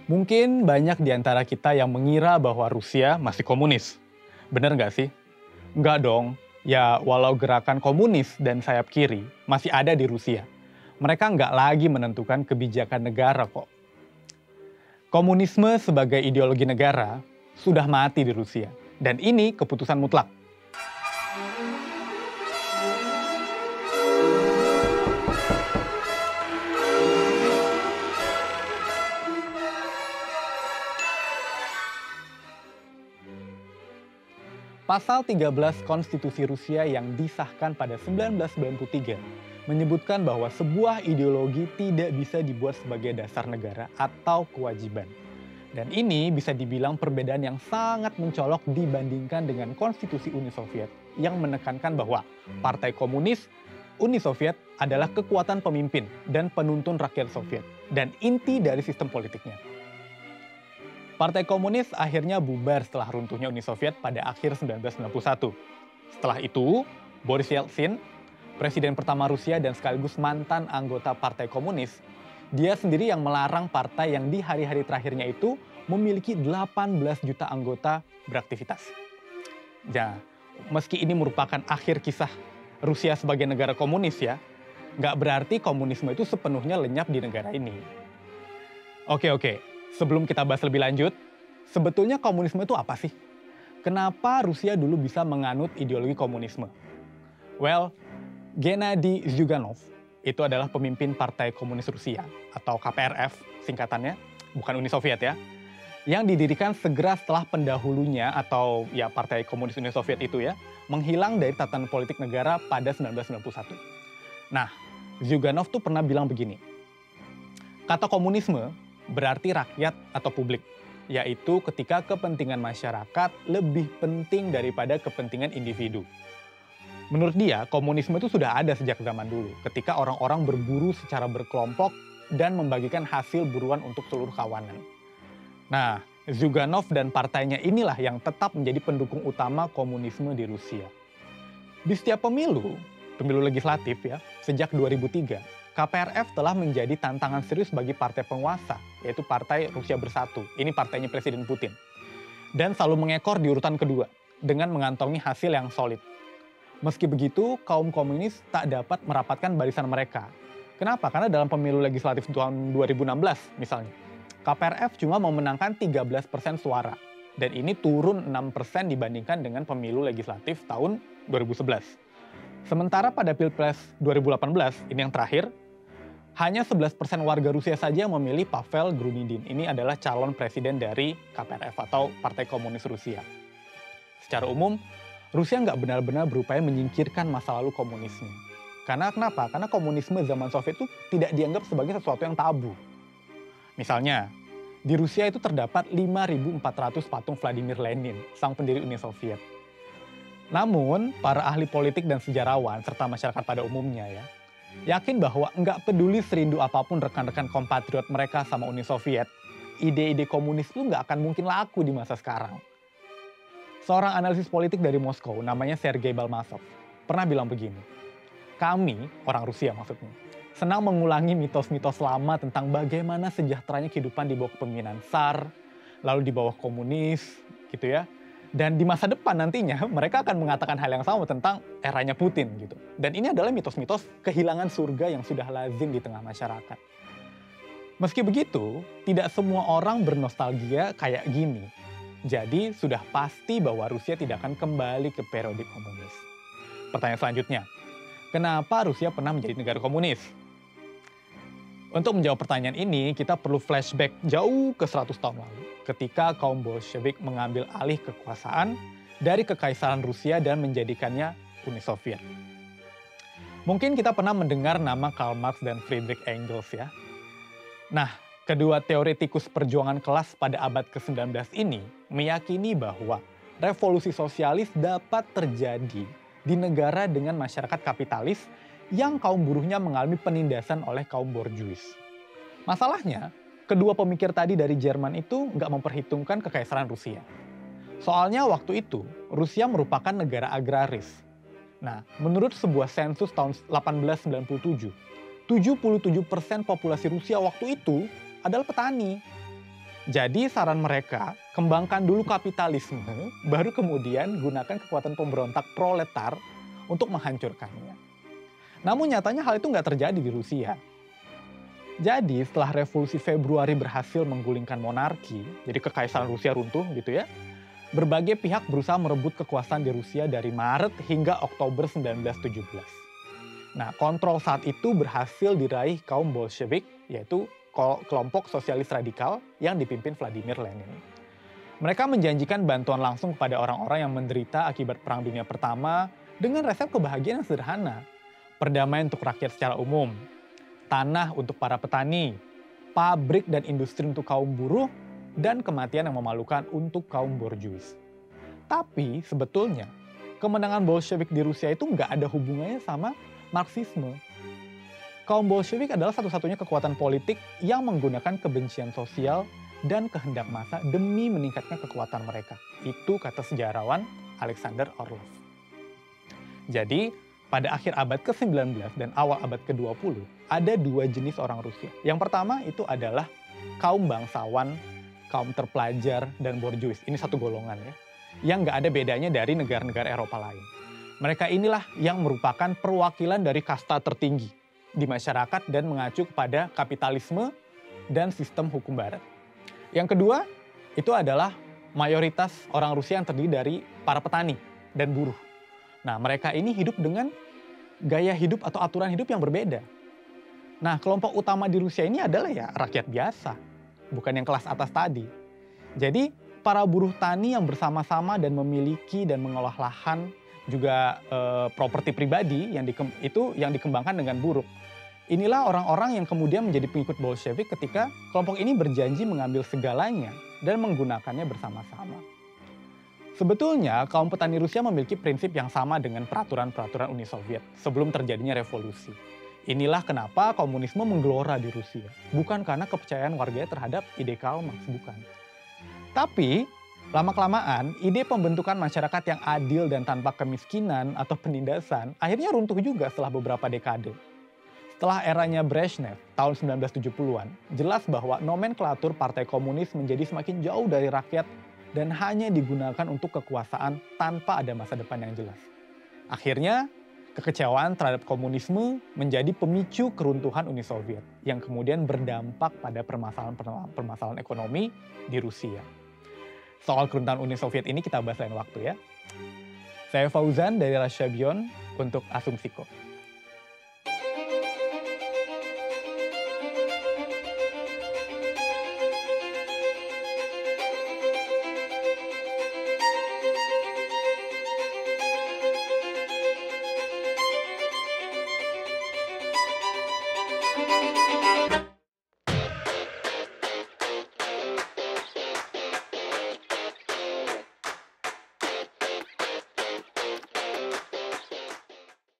Mungkin banyak di antara kita yang mengira bahwa Rusia masih komunis. Bener nggak sih? Nggak dong. Ya, walau gerakan komunis dan sayap kiri masih ada di Rusia, mereka nggak lagi menentukan kebijakan negara kok. Komunisme sebagai ideologi negara sudah mati di Rusia. Dan ini keputusan mutlak. Pasal 13 Konstitusi Rusia yang disahkan pada 1993 menyebutkan bahwa sebuah ideologi tidak bisa dibuat sebagai dasar negara atau kewajiban. Dan ini bisa dibilang perbedaan yang sangat mencolok dibandingkan dengan Konstitusi Uni Soviet yang menekankan bahwa Partai Komunis Uni Soviet adalah kekuatan pemimpin dan penuntun rakyat Soviet dan inti dari sistem politiknya. Partai Komunis akhirnya bubar setelah runtuhnya Uni Soviet pada akhir 1991. Setelah itu, Boris Yeltsin, presiden pertama Rusia dan sekaligus mantan anggota Partai Komunis, dia sendiri yang melarang partai yang di hari-hari terakhirnya itu memiliki 18 juta anggota beraktivitas. Ya, meski ini merupakan akhir kisah Rusia sebagai negara komunis ya, nggak berarti komunisme itu sepenuhnya lenyap di negara ini. Oke. Sebelum kita bahas lebih lanjut, sebetulnya komunisme itu apa sih? Kenapa Rusia dulu bisa menganut ideologi komunisme? Well, Gennady Zyuganov itu adalah pemimpin Partai Komunis Rusia atau KPRF singkatannya, bukan Uni Soviet ya, yang didirikan segera setelah pendahulunya atau ya Partai Komunis Uni Soviet itu ya, menghilang dari tatanan politik negara pada 1991. Nah, Zyuganov tuh pernah bilang begini, kata komunisme berarti rakyat atau publik, yaitu ketika kepentingan masyarakat lebih penting daripada kepentingan individu. Menurut dia, komunisme itu sudah ada sejak zaman dulu, ketika orang-orang berburu secara berkelompok dan membagikan hasil buruan untuk seluruh kawanan. Nah, Zyuganov dan partainya inilah yang tetap menjadi pendukung utama komunisme di Rusia. Di setiap pemilu legislatif ya, sejak 2003, KPRF telah menjadi tantangan serius bagi partai penguasa, yaitu Partai Rusia Bersatu. Ini partainya Presiden Putin. Dan selalu mengekor di urutan kedua, dengan mengantongi hasil yang solid. Meski begitu, kaum komunis tak dapat merapatkan barisan mereka. Kenapa? Karena dalam pemilu legislatif tahun 2016 misalnya, KPRF cuma memenangkan 13% suara. Dan ini turun 6% dibandingkan dengan pemilu legislatif tahun 2011. Sementara pada Pilpres 2018, ini yang terakhir, hanya 11% warga Rusia saja yang memilih Pavel Grudinin. Ini adalah calon presiden dari KPRF atau Partai Komunis Rusia. Secara umum, Rusia nggak benar-benar berupaya menyingkirkan masa lalu komunisme. Karena kenapa? Karena komunisme zaman Soviet itu tidak dianggap sebagai sesuatu yang tabu. Misalnya, di Rusia itu terdapat 5.400 patung Vladimir Lenin, sang pendiri Uni Soviet. Namun, para ahli politik dan sejarawan serta masyarakat pada umumnya ya, yakin bahwa nggak peduli serindu apapun rekan-rekan kompatriot mereka sama Uni Soviet, ide-ide komunis itu nggak akan mungkin laku di masa sekarang. Seorang analisis politik dari Moskow, namanya Sergei Balmazov, pernah bilang begini, kami, orang Rusia maksudnya, senang mengulangi mitos-mitos lama tentang bagaimana sejahteranya kehidupan di bawah kepemimpinan Tsar, lalu di bawah komunis, gitu ya. Dan di masa depan nantinya mereka akan mengatakan hal yang sama tentang eranya Putin gitu. Dan ini adalah mitos-mitos kehilangan surga yang sudah lazim di tengah masyarakat. Meski begitu, tidak semua orang bernostalgia kayak gini. Jadi sudah pasti bahwa Rusia tidak akan kembali ke periode komunis. Pertanyaan selanjutnya, kenapa Rusia pernah menjadi negara komunis? Untuk menjawab pertanyaan ini, kita perlu flashback jauh ke 100 tahun lalu, ketika kaum Bolshevik mengambil alih kekuasaan dari Kekaisaran Rusia dan menjadikannya Uni Soviet. Mungkin kita pernah mendengar nama Karl Marx dan Friedrich Engels ya. Nah, kedua teoretikus perjuangan kelas pada abad ke-19 ini meyakini bahwa revolusi sosialis dapat terjadi di negara dengan masyarakat kapitalis yang kaum buruhnya mengalami penindasan oleh kaum borjuis. Masalahnya, kedua pemikir tadi dari Jerman itu nggak memperhitungkan Kekaisaran Rusia. Soalnya waktu itu, Rusia merupakan negara agraris. Nah, menurut sebuah sensus tahun 1897, 77% populasi Rusia waktu itu adalah petani. Jadi saran mereka, kembangkan dulu kapitalisme, baru kemudian gunakan kekuatan pemberontak proletar untuk menghancurkannya. Namun nyatanya hal itu nggak terjadi di Rusia. Jadi setelah revolusi Februari berhasil menggulingkan monarki, jadi kekaisaran Rusia runtuh gitu ya, berbagai pihak berusaha merebut kekuasaan di Rusia dari Maret hingga Oktober 1917. Nah, kontrol saat itu berhasil diraih kaum Bolshevik, yaitu kelompok sosialis radikal yang dipimpin Vladimir Lenin. Mereka menjanjikan bantuan langsung kepada orang-orang yang menderita akibat Perang Dunia Pertama dengan resep kebahagiaan yang sederhana. Perdamaian untuk rakyat secara umum, tanah untuk para petani, pabrik dan industri untuk kaum buruh, dan kematian yang memalukan untuk kaum borjuis. Tapi sebetulnya, kemenangan Bolshevik di Rusia itu nggak ada hubungannya sama Marxisme. Kaum Bolshevik adalah satu-satunya kekuatan politik yang menggunakan kebencian sosial dan kehendak massa demi meningkatkan kekuatan mereka. Itu kata sejarawan Alexander Orlov. Jadi, pada akhir abad ke-19 dan awal abad ke-20, ada dua jenis orang Rusia. Yang pertama itu adalah kaum bangsawan, kaum terpelajar, dan borjuis. Ini satu golongan ya, yang nggak ada bedanya dari negara-negara Eropa lain. Mereka inilah yang merupakan perwakilan dari kasta tertinggi di masyarakat dan mengacu kepada kapitalisme dan sistem hukum barat. Yang kedua, itu adalah mayoritas orang Rusia yang terdiri dari para petani dan buruh. Nah, mereka ini hidup dengan gaya hidup atau aturan hidup yang berbeda. Nah, kelompok utama di Rusia ini adalah ya rakyat biasa, bukan yang kelas atas tadi. Jadi, para buruh tani yang bersama-sama dan memiliki dan mengolah lahan, juga properti pribadi yang dikembangkan dengan buruk. Inilah orang-orang yang kemudian menjadi pengikut Bolshevik ketika kelompok ini berjanji mengambil segalanya dan menggunakannya bersama-sama. Sebetulnya kaum petani Rusia memiliki prinsip yang sama dengan peraturan-peraturan Uni Soviet sebelum terjadinya revolusi. Inilah kenapa komunisme menggelora di Rusia, bukan karena kepercayaan warganya terhadap ide Karl Marx, bukan. Tapi lama-kelamaan ide pembentukan masyarakat yang adil dan tanpa kemiskinan atau penindasan akhirnya runtuh juga setelah beberapa dekade. Setelah eranya Brezhnev tahun 1970-an, jelas bahwa nomenklatur Partai Komunis menjadi semakin jauh dari rakyat dan hanya digunakan untuk kekuasaan tanpa ada masa depan yang jelas. Akhirnya, kekecewaan terhadap komunisme menjadi pemicu keruntuhan Uni Soviet yang kemudian berdampak pada permasalahan ekonomi di Rusia. Soal keruntuhan Uni Soviet ini kita bahas lain waktu ya. Saya Fauzan dari Rasyabion untuk Asumsiko.